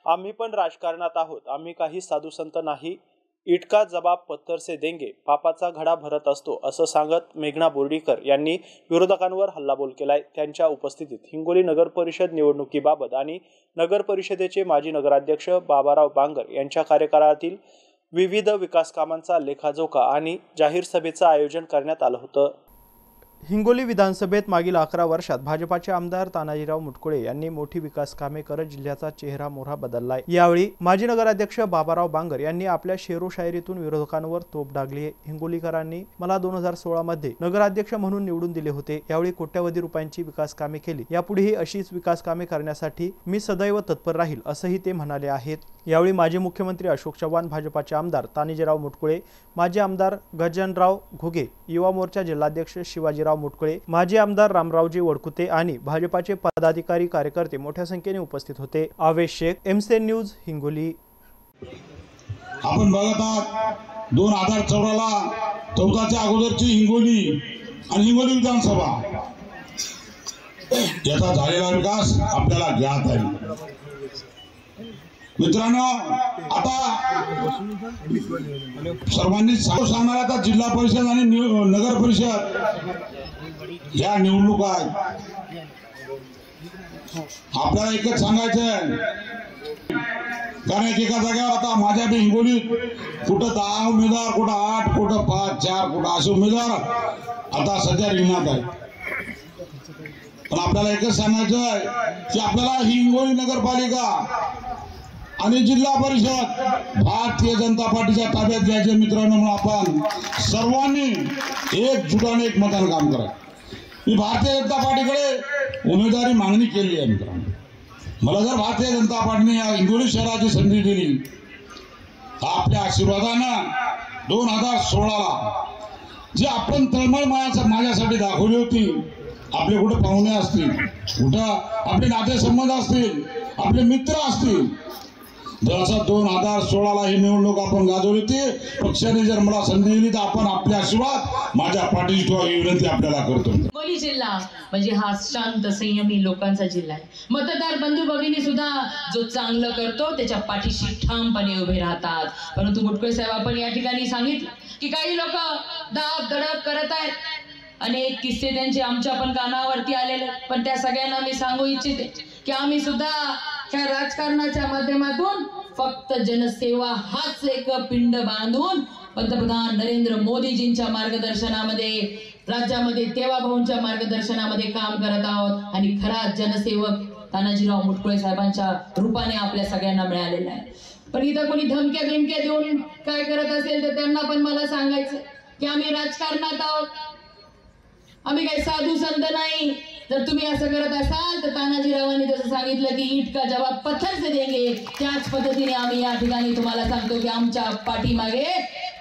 आम्ही पण राजकारणात आहोत, आम्ही काही साधू संत नाही, इटका जबाब पत्थर से देंगे, पापाचा घडा भरत असतो असं सांगत मेघना बोर्डीकर यांनी विरोधकांवर हल्लाबोल केलाय। त्यांच्या उपस्थितीत हिंगोली नगर परिषद निवडणुकीबाबत आणि नगर परिषदेचे माजी नगराध्यक्ष बाबाराव बांगर यांच्या कार्यकाळातील विविध विकास कामांचा लेखाजोखा आणि जाहीर सभेचं आयोजन करण्यात आलं होतं। हिंगोली विधानसभेत मागील 11 वर्षात भाजपाचे आमदार तानाजीराव मुटकुळे यांनी मोठी विकास कामे करत जिल्ह्याचा चेहरा मोहरा बदललाय। यावेळी माजी नगराध्यक्ष बाबाराव बांगर यांनी आपल्या शेरो शायरीतून विरोधकांवर तोप डागली आहे। हिंगोलीकरांनी मला 2016 मध्ये नगराध्यक्ष म्हणून निवडून दिले होते, यावेळी कोट्यवधी रुपयांची विकास कामे केली, यापुढेही अशीच विकास कामे करण्यासाठी मी सदैव तत्पर राहील असंही ते म्हणाले आहेत। यावेळी माजी मुख्यमंत्री अशोक चव्हाण, भाजपाचे आमदार तानाजीराव मुटकुळे, माजी आमदार गजानराव घुगे, युवा मोर्चा जिल्हाध्यक्ष शिवाजीराव मुटकुळे, माजी आमदार रामरावजी वडकुते आणि भाजपाचे पदाधिकारी कार्यकर्ते मोठ्या संख्येने उपस्थित होते। आवेश शेख, एमसीएन न्यूज, हिंगोली। आपण बघत आहात 2014ला 14च्या अगोदरची हिंगोली आणि हिंगोली विधानसभा याचा झालेला विकास आपल्याला ज्ञात आहे। मित्रांनो, आता सर्वांनी सांगणार, आता जिल्हा परिषद आणि नगर परिषद या निवडणुका आहेत। आपल्याला एकच सांगायचं आहे, कारण एका जागेवर आता माझ्या बी हिंगोलीत कुठं 10 उमेदवार, कुठं 8, कुठं 5, 4, कुठं असे उमेदवार आता सध्या रिंगणात आहेत। पण आपल्याला एकच सांगायचं आहे की आपल्याला हिंगोली नगरपालिका आणि जिल्हा परिषद भारतीय जनता पार्टीच्या ताब्यात घ्यायचे मित्रांनो। म्हणून आपण सर्वांनी एकजुटाने एक मताने काम करा। मी भारतीय जनता पार्टीकडे उमेदवारी मागणी केली आहे मित्रांनो। मला जर भारतीय जनता पार्टीने या हिंगोली शहराची संधी दिली तर आपल्या आशीर्वादानं 2016ला जी आपण तळमळ माझ्यासाठी दाखवली होती, आपले कुठे पाहुणे असतील, कुठं आपले नातेसंबंध असतील, आपले मित्र असतील, जर असं 2016ला ही निवडणूक आपण गाजवली होती, पक्षाने जर मला संधी दिली तर आपण आपल्या आशीर्वाद माझ्या पाठीशी ठेवा ही विनंती आपल्याला करतो। हिंगोली जिल्हा म्हणजे हा शांत संयमी लोकांचा जिल्हा आहे। मतदार बंधू भगिनी सुद्धा जो चांगलं करतो त्याच्या पाठीशी ठामपणे उभे राहतात। परंतु मुटकुळे साहेब, आपण या ठिकाणी सांगितलं की काही लोक दाब दडप करत आहेत, अनेक किस्से त्यांचे आमच्या पण कानावरती आलेले, पण त्या सगळ्यांना मी सांगू इच्छिते की आम्ही सुद्धा ह्या राजकारणाच्या माध्यमातून फक्त जनसेवा हाच एक पिंड बांधून पंतप्रधान नरेंद्र मोदीजींच्या मार्गदर्शनामध्ये, राज्यामध्ये तेवाभाऊंच्या मार्गदर्शनामध्ये काम करत आहोत आणि खरा जनसेवक तानाजीराव मुटकुळे साहेबांच्या रूपाने आपल्या सगळ्यांना मिळालेला आहे। पण इथं कोणी धमक्या बिमक्या देऊन काय करत असेल तर त्यांना पण मला सांगायचं की आम्ही राजकारणात आहोत, आम्ही काही साधू संत नाही। जर तुम्ही असं करत असाल तर तानाजीरावांनी जसं सांगितलं की ईट का जवाब पत्थर से देंगे, त्याच पद्धतीने आम्ही या ठिकाणी तुम्हाला सांगतो की आमच्या पाठीमागे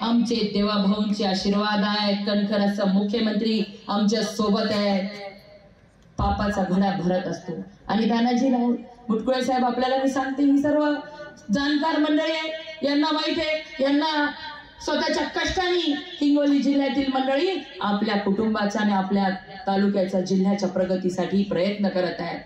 आमचे देवाभाऊंचे आशीर्वाद आहे। कणखर असं मुख्यमंत्री आमच्या सोबत आहे, पापाचा घडा भरत असतो। आणि तानाजीराव मुटकुळे साहेब, आपल्याला मी सांगते, ही सर्व जाणकार मंडळी आहे, यांना माहित आहे, यांना स्वतःच्या कष्टाने हिंगोली जिल्ह्यातील मंडळी आपल्या कुटुंबाचा आणि आपल्या तालुक्याच्या जिल्ह्याच्या प्रगतीसाठी प्रयत्न करत आहेत।